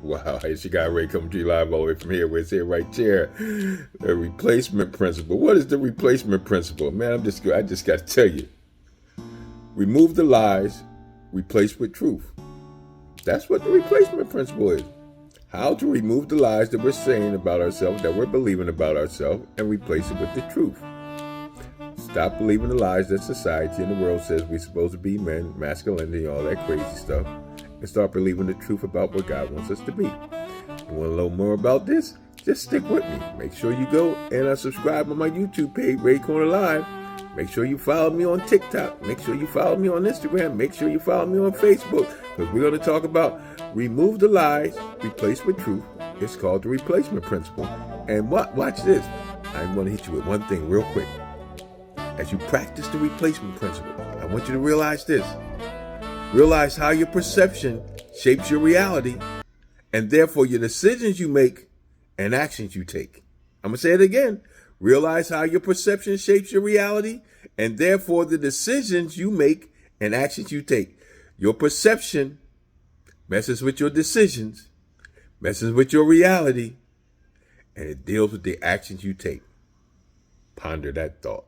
Wow, it's your guy Ray coming to you live all the way from here. It's here right there. The replacement principle. What is the replacement principle? Man, I just got to tell you. Remove the lies, replace with truth. That's what the replacement principle is. How to remove the lies that we're saying about ourselves, that we're believing about ourselves, and replace it with the truth. Stop believing the lies that society and the world says we're supposed to be, men, masculinity, all that crazy stuff, and start believing the truth about what God wants us to be. You want to know more about this? Just stick with me. Make sure you go and subscribe on my YouTube page, Ray Corner Live. Make sure you follow me on TikTok. Make sure you follow me on Instagram. Make sure you follow me on Facebook, because we're going to talk about remove the lies, replace with truth. It's called the replacement principle. And watch this. I'm going to hit you with one thing real quick. As you practice the replacement principle, I want you to realize this. Realize how your perception shapes your reality, and therefore your decisions you make and actions you take. I'm going to say it again. Realize how your perception shapes your reality, and therefore the decisions you make and actions you take. Your perception messes with your decisions, messes with your reality, and it deals with the actions you take. Ponder that thought.